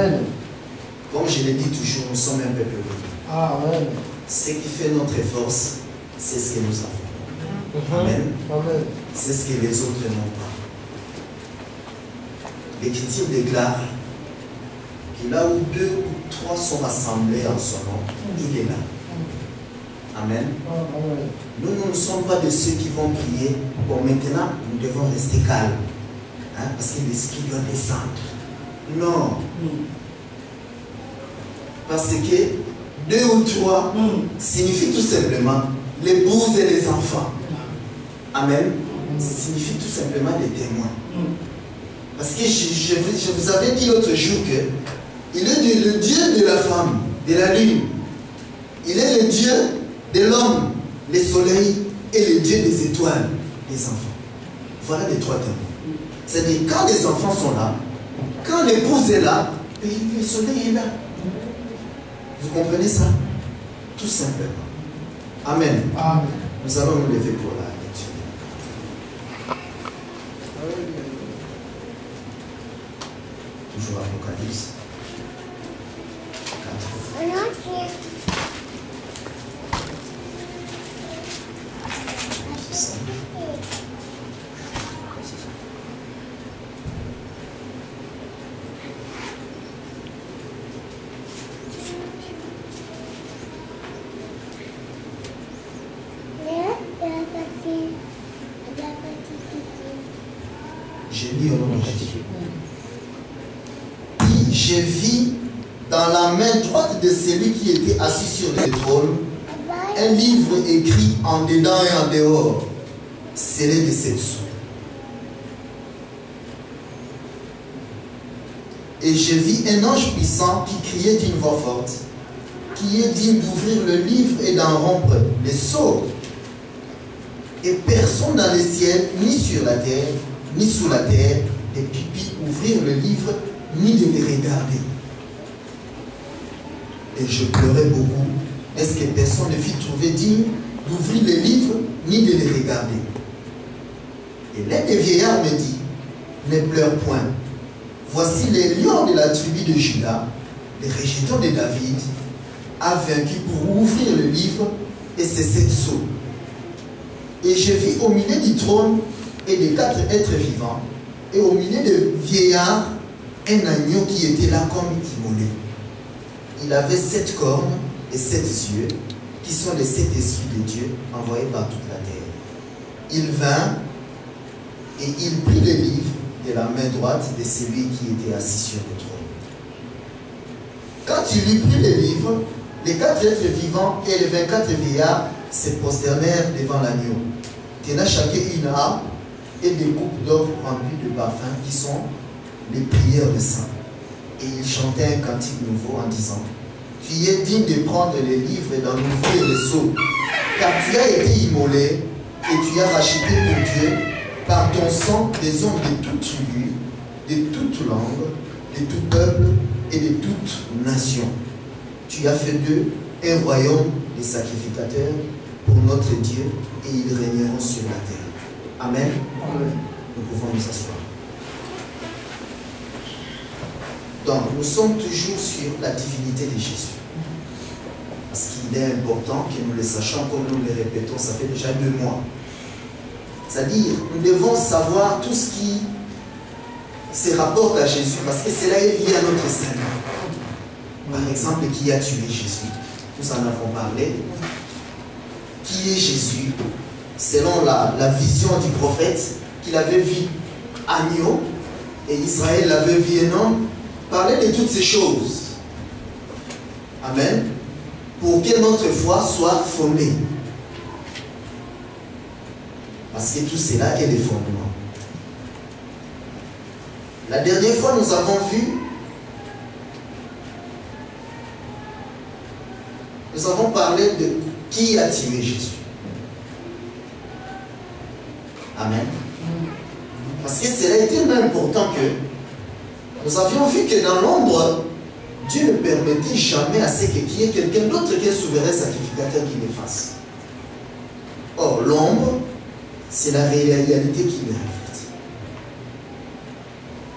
Amen. Comme je l'ai dit toujours, nous sommes un peuple béni. Amen. Ce qui fait notre force, c'est ce que nous avons. Amen. Amen. C'est ce que les autres n'ont pas. L'Écriture déclare que là où 2 ou 3 sont rassemblés en son nom, il est là. Amen. Amen. Nous ne sommes pas de ceux qui vont prier. Bon, maintenant, nous devons rester calmes. Hein, parce que l'Esprit doit descendre. Non. Parce que 2 ou 3 signifie tout simplement l'épouse et les enfants. Amen. Signifie tout simplement des témoins. Parce que je vous avais dit l'autre jour que il est le Dieu de la femme, de la lune. Il est le Dieu de l'homme, le soleil et le Dieu des étoiles, des enfants. Voilà les 3 témoins. C'est-à-dire quand les enfants sont là, quand l'épouse est là, le soleil est là. Vous comprenez ça? Tout simplement. Amen. Amen. Nous allons nous lever pour la lecture. Toujours Apocalypse 4. J'ai mis au nom de Jésus. Puis je vis dans la main droite de celui qui était assis sur le trône un livre écrit en dedans et en dehors, scellé de 7 sceaux. Et je vis un ange puissant qui criait d'une voix forte, qui est digne d'ouvrir le livre et d'en rompre les sceaux. Et personne dans le ciel, ni sur la terre, ni sous la terre, ne put ouvrir le livre, ni de les regarder. Et je pleurais beaucoup. Est-ce que personne ne fut trouvé digne d'ouvrir le livre, ni de les regarder? Et l'un des vieillards me dit, ne pleure point. Voici les lions de la tribu de Juda, les rejetons de David, a vaincu pour ouvrir le livre et ses 7 sceaux. Et je vis au milieu du trône et des 4 êtres vivants, et au milieu des vieillards, un agneau qui était là comme immolé. Il avait 7 cornes et 7 yeux, qui sont les 7 esprits de Dieu envoyés par toute la terre. Il vint et il prit le livre de la main droite de celui qui était assis sur le trône. Quand il eut pris le livre, les 4 êtres vivants et les 24 vieillards se prosternèrent devant l'agneau, tenant chacun une harpe et des coupes d'or remplies de parfums qui sont les prières de saints. Et ils chantaient un cantique nouveau en disant, tu es digne de prendre les livres et d'en ouvrir les sceaux, car tu as été immolé et tu as racheté pour Dieu par ton sang des hommes de toute tribu, de toute langue, de tout peuple et de toute nation. Tu as fait d'eux un royaume de sacrificateurs pour notre Dieu et ils régneront sur la terre. Amen. Amen. Nous pouvons nous asseoir. Donc, nous sommes toujours sur la divinité de Jésus. Parce qu'il est important que nous le sachions, comme nous le répétons, ça fait déjà 2 mois. C'est-à-dire, nous devons savoir tout ce qui se rapporte à Jésus, parce que cela est lié à notre salut. Par exemple, qui a tué Jésus? Nous en avons parlé. Qui est Jésus? Selon la vision du prophète, qu'il avait vu agneau, et Israël l'avait vu un homme, parler de toutes ces choses. Amen. Pour que notre foi soit fondée. Parce que tout cela est les fondements. La dernière fois, nous avons vu, nous avons parlé de qui a tué Jésus. Amen. Parce que cela est tellement important que nous avions vu que dans l'ombre, Dieu ne permettait jamais à ce qu'il y ait quelqu'un d'autre qui est souverain sacrificateur qui le fasse. Or, l'ombre, c'est la réalité qui le reflète.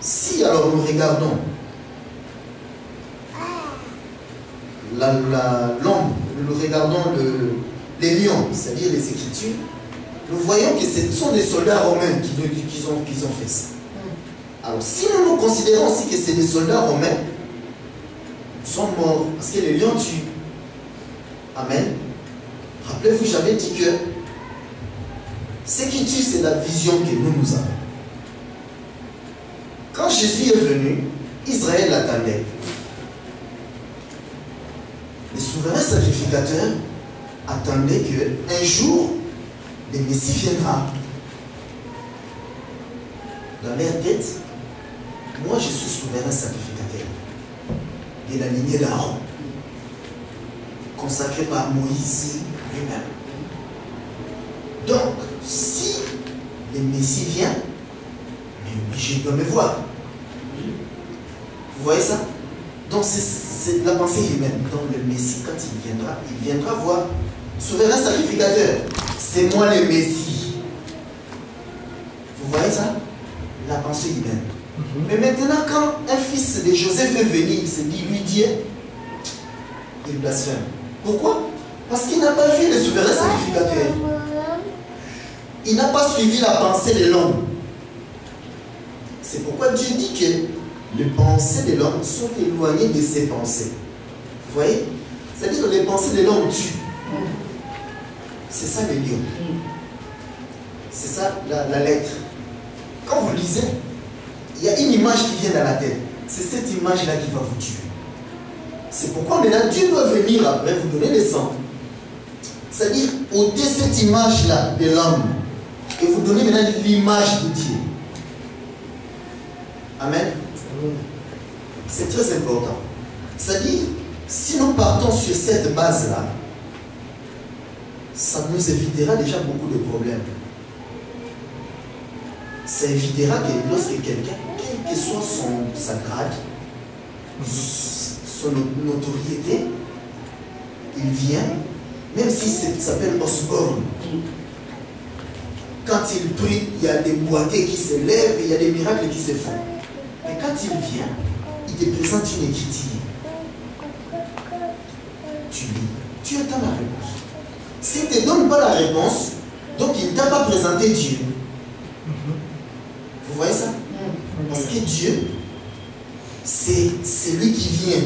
Si alors nous regardons l'ombre, nous regardons les lions, c'est-à-dire les Écritures, nous voyons que ce sont des soldats romains qui ont fait ça. Alors, si nous considérons aussi que c'est des soldats romains, ils sont morts parce que les lions tuent. Amen. Rappelez-vous, j'avais dit que ce qui tue, c'est la vision que nous avons. Quand Jésus est venu, Israël l'attendait. Les souverains sacrificateurs attendaient qu'un jour, le Messie viendra. Dans leur tête, moi je suis souverain sacrificateur de la lignée d'Aaron, consacré par Moïse lui-même. Donc, si le Messie vient, je dois me voir. Vous voyez ça? Donc, c'est la pensée humaine. Donc, le Messie, quand il viendra voir. Souverain sacrificateur, c'est moi le Messie. Vous voyez ça? La pensée humaine. Mais maintenant, quand un fils de Joseph est venu, il se dit, lui Dieu, il blasphème. Pourquoi? Parce qu'il n'a pas vu le souverain sacrificateur. Il n'a pas suivi la pensée de l'homme. C'est pourquoi Dieu dit que les pensées de l'homme sont éloignées de ses pensées. Vous voyez? C'est-à-dire que les pensées de l'homme tuent. C'est ça le lion. C'est ça la lettre. Quand vous lisez, il y a une image qui vient dans la tête. C'est cette image-là qui va vous tuer. C'est pourquoi maintenant Dieu doit venir après vous donner le sang. C'est-à-dire ôter cette image-là de l'homme et vous donner maintenant l'image de Dieu. Amen. C'est très important. C'est-à-dire, si nous partons sur cette base-là, ça nous évitera déjà beaucoup de problèmes. Ça évitera que lorsque quelqu'un, quel que soit sa grade, son notoriété, il vient, même s'il s'appelle Osborne, quand il prie, il y a des boitées qui se lèvent, il y a des miracles qui se font. Mais quand il vient, il te présente une écriture. Tu lis, tu attends la réponse. S'il ne te donne pas la réponse, donc il ne t'a pas présenté Dieu. Vous voyez ça? Parce que Dieu, c'est celui qui vient,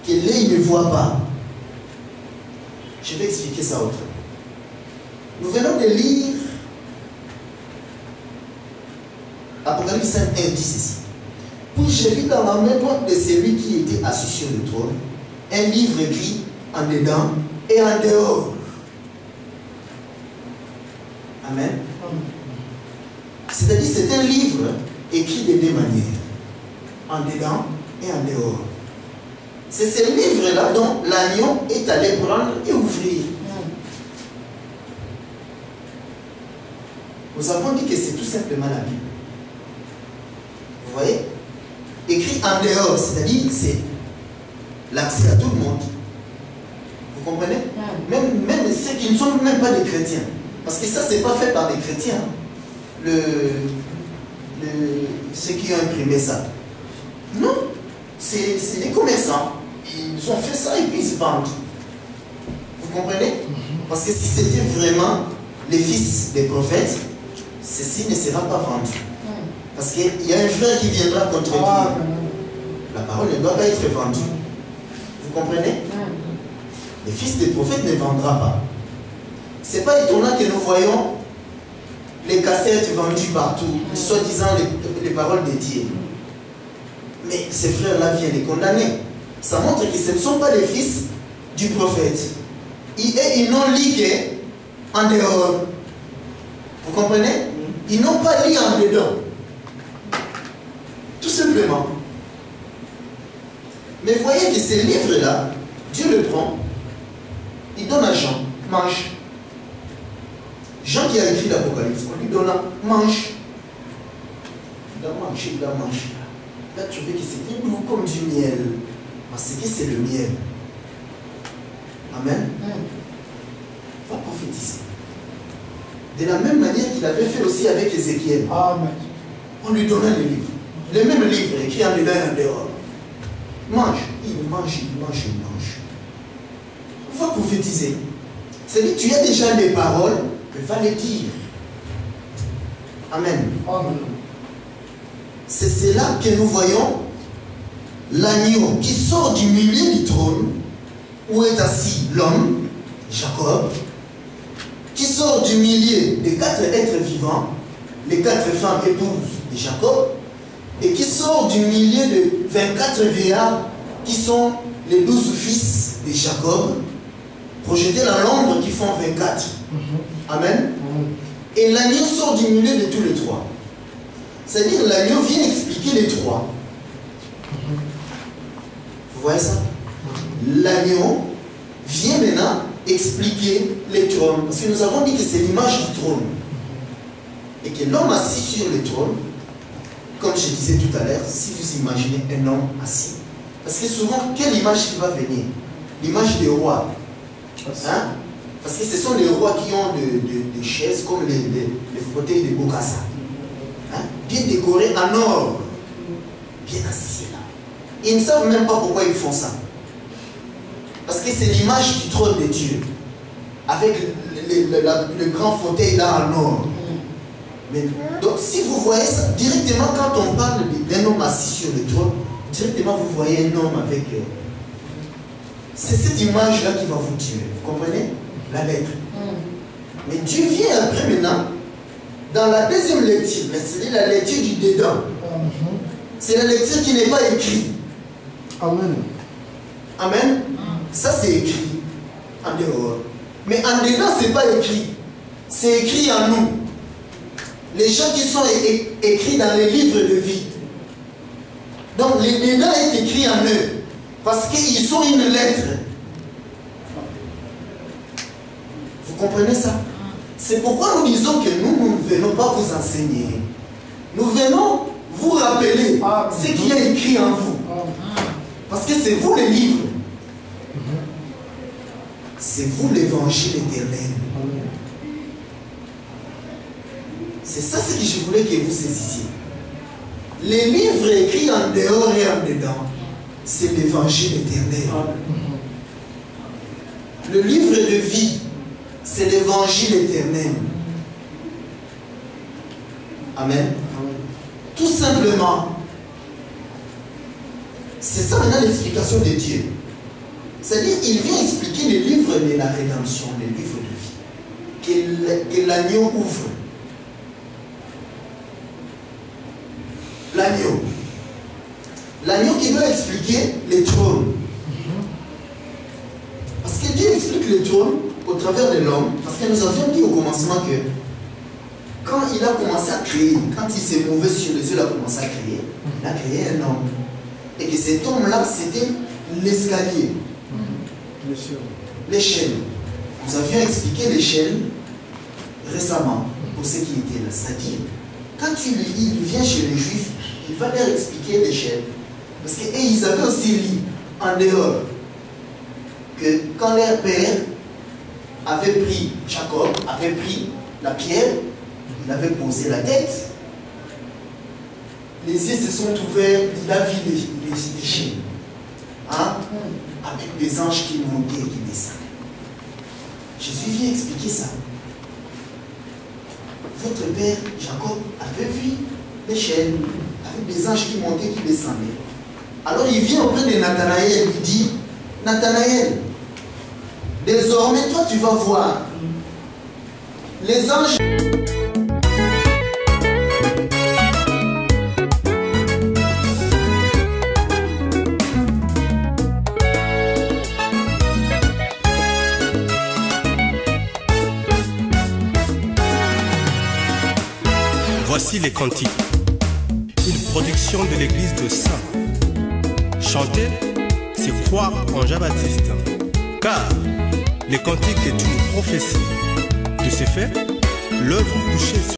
que l'œil ne voit pas. Je vais expliquer ça autrement. Nous venons de lire Apocalypse 5, 1 dit ceci. Puis j'ai vu dans la main droite de celui qui était assis sur le trône un livre écrit en dedans et en dehors. Amen. C'est-à-dire c'est un livre écrit de deux manières, en dedans et en dehors. C'est ce livre-là dont l'agneau est allé prendre et ouvrir. Nous avons dit que c'est tout simplement la Bible. Vous voyez? Écrit en dehors, c'est-à-dire c'est l'accès à tout le monde. Vous comprenez? Même ceux qui ne sont même pas des chrétiens. Parce que ça, c'est pas fait par des chrétiens. Ceux qui ont imprimé ça. Non, c'est des commerçants. Ils ont fait ça et puis ils se vendent. Vous comprenez? Parce que si c'était vraiment les fils des prophètes, ceci ne sera pas vendu. Parce qu'il y a un frère qui viendra contredire. La parole ne doit pas être vendue. Vous comprenez? Les fils des prophètes ne vendront pas. Ce n'est pas étonnant que nous voyons les cassettes vendues partout, soi-disant les paroles de Dieu. Mais ces frères-là viennent les condamner. Ça montre que ce ne sont pas les fils du prophète. Ils n'ont lu qu'en dehors. Vous comprenez? Ils n'ont pas lu en dedans. Tout simplement. Mais voyez que ces livres-là, Dieu le prend, il donne à Jean, mange. Jean qui a écrit l'Apocalypse, on lui donne, mange. Il a mangé, il a mangé. Là, tu vois que c'est doux comme du miel. Parce que c'est le miel. Amen. Va prophétiser. De la même manière qu'il avait fait aussi avec Ézéchiel. On lui donnait le livre. Le même livre écrit en dedans et en dehors. Mange. il mange. On va prophétiser. C'est-à-dire, tu as déjà les paroles, mais va les dire. Amen. Amen. C'est là que nous voyons l'agneau qui sort du milieu du trône où est assis l'homme, Jacob, qui sort du milieu des 4 êtres vivants, les 4 femmes épouses de Jacob, et qui sort du milieu de 24 vieillards qui sont les 12 fils de Jacob, projetés dans l'ombre qui font 24. Amen. Et l'agneau sort du milieu de tous les 3. C'est-à-dire l'agneau vient expliquer les 3. Vous voyez ça? L'agneau vient maintenant expliquer les trônes. Parce que nous avons dit que c'est l'image du trône. Et que l'homme assis sur le trône, comme je disais tout à l'heure, si vous imaginez un homme assis, parce que souvent, quelle image qui va venir? L'image des rois. Hein? Parce que ce sont les rois qui ont des chaises comme les fauteuils de Bokassa. Hein? Bien décorés en or. Bien assis là. Ils ne savent même pas pourquoi ils font ça. Parce que c'est l'image du trône de Dieu. Avec le grand fauteuil là en or. Mais, donc si vous voyez ça, directement quand on parle d'un homme assis sur le trône, directement vous voyez un homme avec... c'est cette image-là qui va vous tuer. Vous comprenez? La lettre. Mais Dieu vient après maintenant, dans la deuxième lecture, c'est la lecture du dedans. C'est la lecture qui n'est pas écrite. Amen. Amen. Ça c'est écrit en dehors. Mais en dedans, ce n'est pas écrit. C'est écrit en nous. Les gens qui sont écrits dans les livres de vie. Donc les dedans est écrit en eux. Parce qu'ils sont une lettre. Vous comprenez ça? C'est pourquoi nous disons que nous ne venons pas vous enseigner. Nous venons vous rappeler ce qui est écrit en vous. Parce que c'est vous les livres. C'est vous l'évangile éternel. C'est ça ce que je voulais que vous saisissiez. Les livres écrits en dehors et en dedans, c'est l'évangile éternel. Le livre de vie, c'est l'évangile éternel. Amen. Tout simplement, c'est ça maintenant l'explication de Dieu. C'est-à-dire, il vient expliquer les livres de la rédemption, les livres de vie, que l'agneau ouvre. L'agneau. L'agneau qui doit expliquer les trônes. Parce que Dieu explique les trônes au travers de l'homme. Parce que nous avions dit au commencement que quand il a commencé à créer, quand il s'est mouvé sur les yeux, il a commencé à créer. Il a créé un homme. Et que cet homme-là, c'était l'escalier. L'échelle. Nous avions expliqué l'échelle récemment pour ceux qui étaient là. C'est-à-dire, quand il vient chez les Juifs, il va leur expliquer l'échelle. Parce qu'ils avaient aussi lu en dehors que quand leur père avait pris, Jacob avait pris la pierre, il avait posé la tête, les yeux se sont ouverts, il a vu les chaînes. Hein? Avec des anges qui montaient et qui descendaient. Jésus vient expliquer ça. Votre père, Jacob, avait vu l'échelle, avec des anges qui montaient et qui descendaient. Alors il vient auprès de Nathanaël et lui dit, Nathanaël, désormais toi tu vas voir les anges. Voici les cantiques, une production de l'église de Saint. Chanter, c'est croire en Jean-Baptiste, car les cantiques est une prophétie. De ce fait, l'œuvre couchée sur